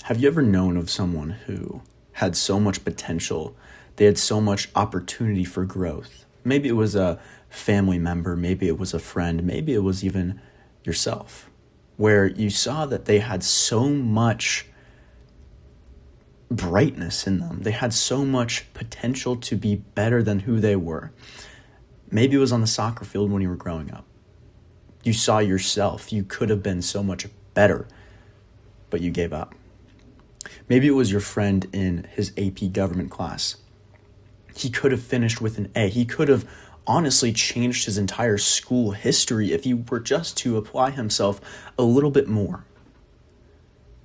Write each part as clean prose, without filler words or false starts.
Have you ever known of someone who had so much potential? They had so much opportunity for growth. Maybe it was a family member, maybe it was a friend, maybe it was even yourself, where you saw that they had so much brightness in them. They had so much potential to be better than who they were. Maybe it was on the soccer field when you were growing up. You saw yourself. You could have been so much better, but you gave up. Maybe it was your friend in his AP government class. He could have finished with an A. He could have honestly changed his entire school history if he were just to apply himself a little bit more.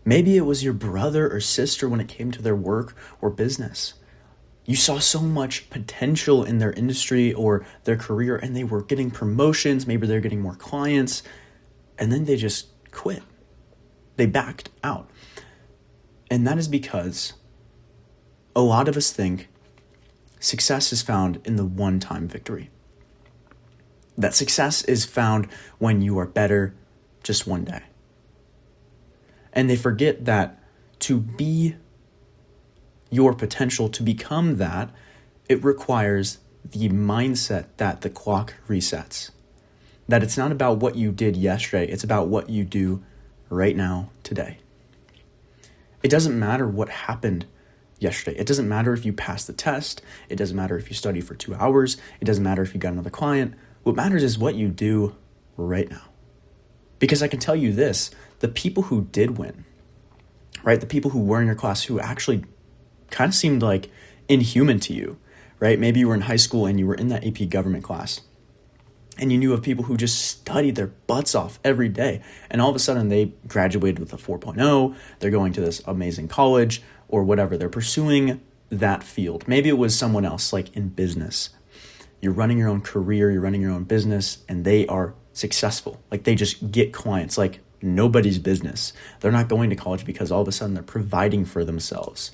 Maybe it was your brother or sister when it came to their work or business. You saw so much potential in their industry or their career, and they were getting promotions, maybe they're getting more clients, and then they just quit. They backed out. And that is because a lot of us think success is found in the one-time victory. That success is found when you are better just one day. And they forget that to be your potential, to become that, it requires the mindset that the clock resets. That it's not about what you did yesterday, it's about what you do right now, today. It doesn't matter what happened yesterday. It doesn't matter if you passed the test. It doesn't matter if you studied for 2 hours. It doesn't matter if you got another client. What matters is what you do right now. Because I can tell you this, the people who did win, right? The people who were in your class who actually kind of seemed like inhuman to you, right? Maybe you were in high school and you were in that AP government class and you knew of people who just studied their butts off every day. And all of a sudden they graduated with a 4.0, they're going to this amazing college or whatever. They're pursuing that field. Maybe it was someone else like in business. You're running your own career, you're running your own business, and they are successful. Like they just get clients like nobody's business. They're not going to college because all of a sudden they're providing for themselves.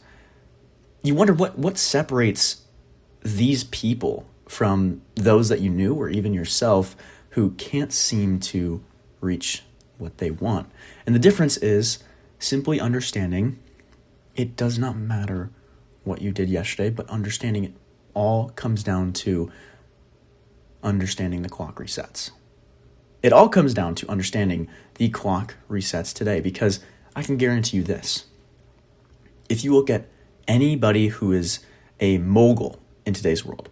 You wonder what separates these people from those that you knew or even yourself who can't seem to reach what they want. And the difference is simply understanding it does not matter what you did yesterday, but understanding it all comes down to understanding the clock resets. It all comes down to understanding the clock resets today, because I can guarantee you this. If you look at anybody who is a mogul in today's world,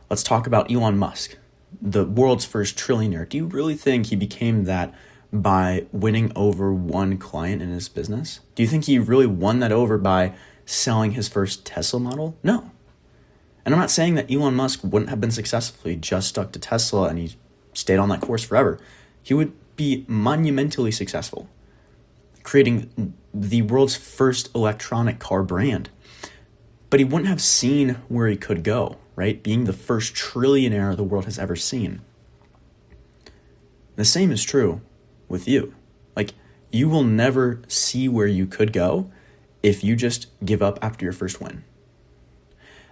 let's talk about Elon Musk, the world's first trillionaire. Do you really think he became that by winning over one client in his business? Do you think he really won that over by selling his first Tesla model? No. And I'm not saying that Elon Musk wouldn't have been successful if he just stuck to Tesla and he stayed on that course forever. He would be monumentally successful, creating the world's first electronic car brand. But he wouldn't have seen where he could go, right? Being the first trillionaire the world has ever seen. The same is true with you. Like, you will never see where you could go if you just give up after your first win.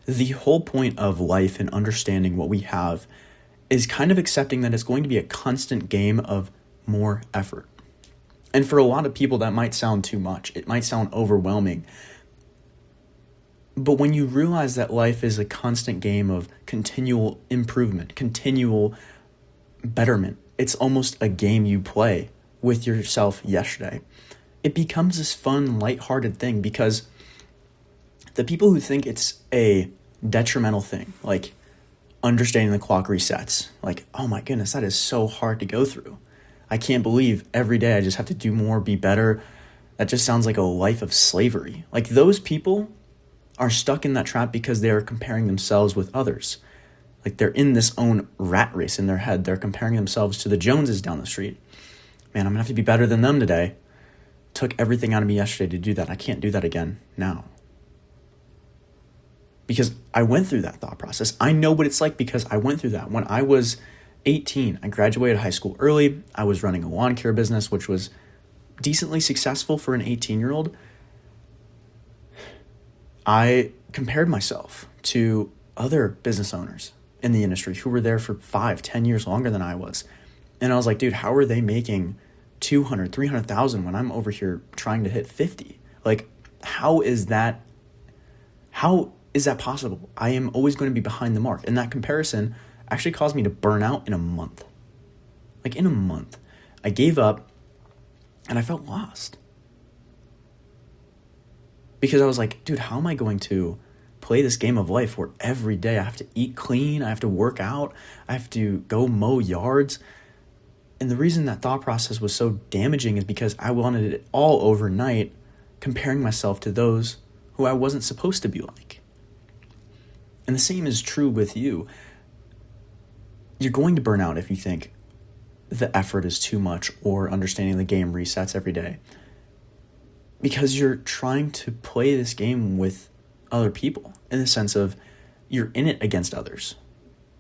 The whole point of life and understanding what we have is kind of accepting that it's going to be a constant game of more effort. And for a lot of people, that might sound too much. It might sound overwhelming. But when you realize that life is a constant game of continual improvement, continual betterment, it's almost a game you play with yourself yesterday. It becomes this fun, lighthearted thing, because the people who think it's a detrimental thing, like understanding the clock resets, like, oh my goodness, that is so hard to go through. I can't believe every day I just have to do more, be better. That just sounds like a life of slavery. Like, those people are stuck in that trap because they are comparing themselves with others. Like, they're in this own rat race in their head. They're comparing themselves to the Joneses down the street. Man, I'm gonna have to be better than them today. Took everything out of me yesterday to do that. I can't do that again now. Because I went through that thought process. I know what it's like because I went through that. When I was 18, I graduated high school early. I was running a lawn care business, which was decently successful for an 18-year-old. I compared myself to other business owners in the industry who were there for 5-10 years longer than I was. And I was like, dude, how are they making 200, 300,000 when I'm over here trying to hit 50? Like, How is that possible? I am always going to be behind the mark. And that comparison actually caused me to burn out in a month. Like in a month. I gave up and I felt lost. Because I was like, dude, how am I going to play this game of life where every day I have to eat clean, I have to work out, I have to go mow yards? And the reason that thought process was so damaging is because I wanted it all overnight, comparing myself to those who I wasn't supposed to be like. And the same is true with you. You're going to burn out if you think the effort is too much or understanding the game resets every day. Because you're trying to play this game with other people in the sense of you're in it against others.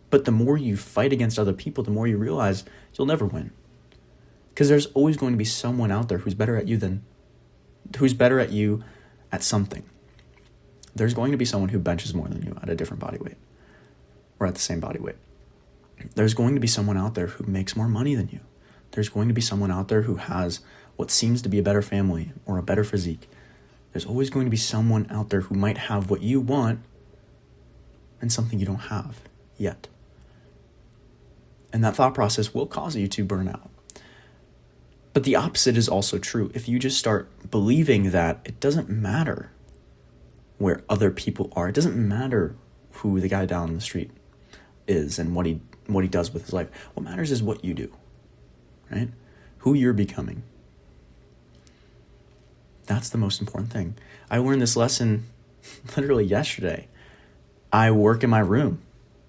But the more you fight against other people, the more you realize you'll never win. Because there's always going to be someone out there who's better at you at something. There's going to be someone who benches more than you at a different body weight or at the same body weight. There's going to be someone out there who makes more money than you. There's going to be someone out there who has what seems to be a better family or a better physique. There's always going to be someone out there who might have what you want and something you don't have yet. And that thought process will cause you to burn out. But the opposite is also true. If you just start believing that it doesn't matter where other people are, it doesn't matter who the guy down the street is and what he does with his life. What matters is what you do, right? Who you're becoming. That's the most important thing. I learned this lesson literally yesterday. I work in my room.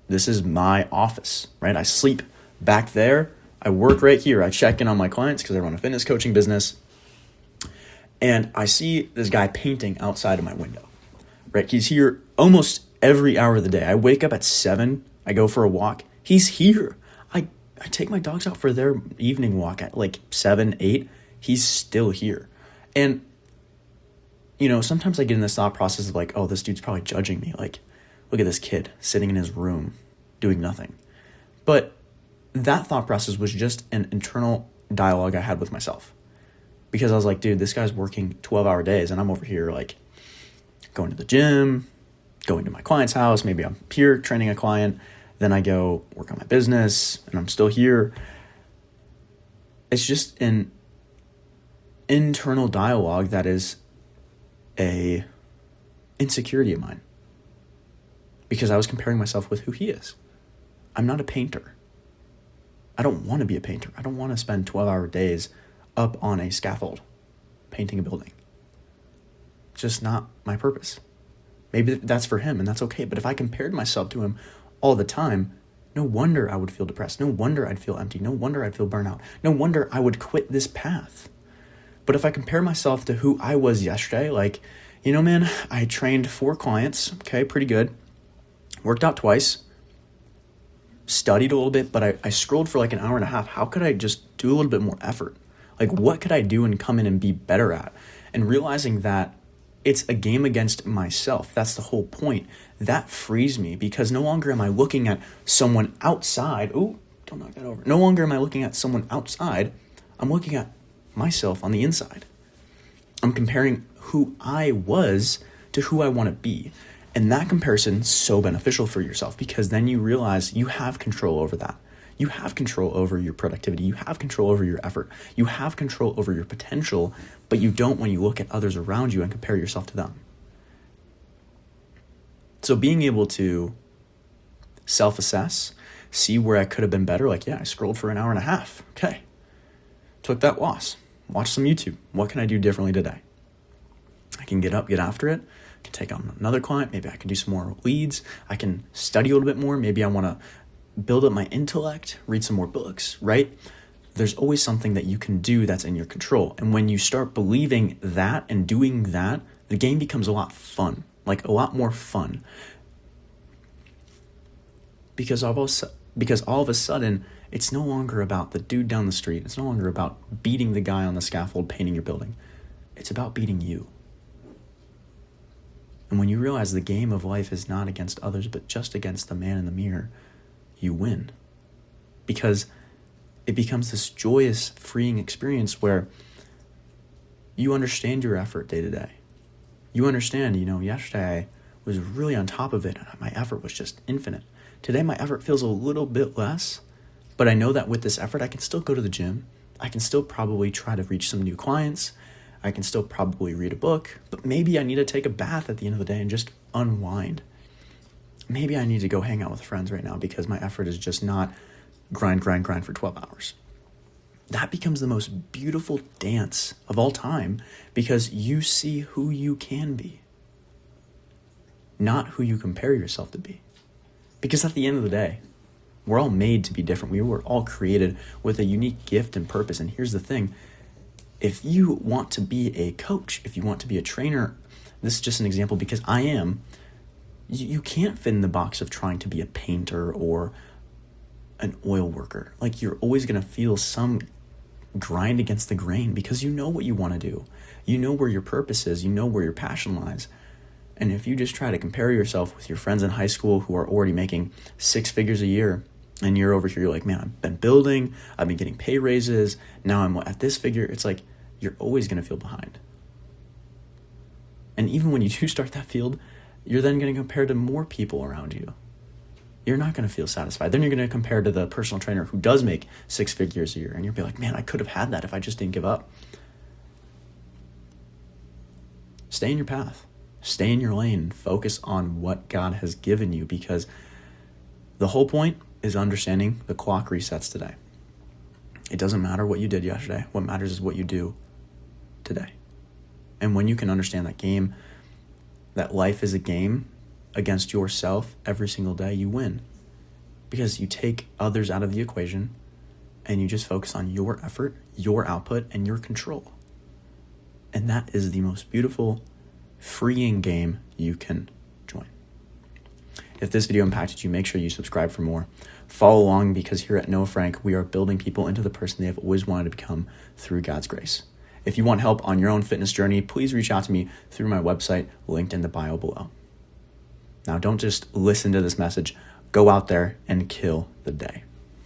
This is my office, right? I sleep back there. I work right here. I check in on my clients because I run a fitness coaching business. And I see this guy painting outside of my window, right? He's here almost every hour of the day. I wake up at 7. I go for a walk. He's here. I take my dogs out for their evening walk at like 7, 8. He's still here. And sometimes I get in this thought process of like, oh, this dude's probably judging me. Like, look at this kid sitting in his room doing nothing. But that thought process was just an internal dialogue I had with myself. Because I was like, dude, this guy's working 12-hour days and I'm over here like going to the gym, going to my client's house. Maybe I'm here training a client. Then I go work on my business and I'm still here. It's just an internal dialogue that is a insecurity of mine because I was comparing myself with who he is. I'm not a painter. I don't want to be a painter. I don't want to spend 12-hour days up on a scaffold painting a building. It's just not my purpose. Maybe that's for him and that's okay. But if I compared myself to him all the time, no wonder I would feel depressed. No wonder I'd feel empty. No wonder I'd feel burnout. No wonder I would quit this path. But if I compare myself to who I was yesterday, like, man, I trained 4 clients, okay, pretty good. Worked out twice, studied a little bit, but I scrolled for like an hour and a half. How could I just do a little bit more effort? Like, what could I do and come in and be better at? And realizing that it's a game against myself. That's the whole point. That frees me because no longer am I looking at someone outside. Ooh, don't knock that over. No longer am I looking at someone outside. I'm looking at myself on the inside. I'm comparing who I was to who I want to be. And that comparison is so beneficial for yourself because then you realize you have control over that. You have control over your productivity. You have control over your effort. You have control over your potential, but you don't when you look at others around you and compare yourself to them. So being able to self-assess, see where I could have been better. Like, yeah, I scrolled for an hour and a half. Okay. Took that loss. Watch some YouTube. What can I do differently today? I can get up, get after it. I can take on another client. Maybe I can do some more leads. I can study a little bit more. Maybe I want to build up my intellect, read some more books, right? There's always something that you can do that's in your control. And when you start believing that and doing that, the game becomes a lot fun, like a lot more fun. Because all of a sudden, it's no longer about the dude down the street. It's no longer about beating the guy on the scaffold painting your building. It's about beating you. And when you realize the game of life is not against others, but just against the man in the mirror, you win. Because it becomes this joyous, freeing experience where you understand your effort day to day. You understand, yesterday I was really on top of it and my effort was just infinite. Today my effort feels a little bit less, but I know that with this effort I can still go to the gym. I can still probably try to reach some new clients. I can still probably read a book, but maybe I need to take a bath at the end of the day and just unwind. Maybe I need to go hang out with friends right now because my effort is just not grind for 12 hours. That becomes the most beautiful dance of all time because you see who you can be, not who you compare yourself to be. Because at the end of the day, we're all made to be different. We were all created with a unique gift and purpose. And here's the thing. If you want to be a coach, if you want to be a trainer, this is just an example because I am, you can't fit in the box of trying to be a painter or an oil worker. Like, you're always going to feel some grind against the grain because you know what you want to do. You know where your purpose is. You know where your passion lies. And if you just try to compare yourself with your friends in high school who are already making 6 figures a year, and you're over here, you're like, man, I've been building, I've been getting pay raises, now I'm at this figure, it's like, you're always going to feel behind. And even when you do start that field, you're then going to compare to more people around you. You're not going to feel satisfied. Then you're going to compare to the personal trainer who does make 6 figures a year, and you'll be like, man, I could have had that if I just didn't give up. Stay in your path. Stay in your lane. Focus on what God has given you, because the whole point is understanding the clock resets today. It doesn't matter what you did yesterday. What matters is what you do today. And when you can understand that life is a game against yourself every single day, you win. Because you take others out of the equation and you just focus on your effort, your output, and your control. And that is the most beautiful, freeing game you can join. If this video impacted you, make sure you subscribe for more. Follow along, because here at Noah Frank, we are building people into the person they have always wanted to become through God's grace. If you want help on your own fitness journey, please reach out to me through my website, linked in the bio below. Now, don't just listen to this message. Go out there and kill the day.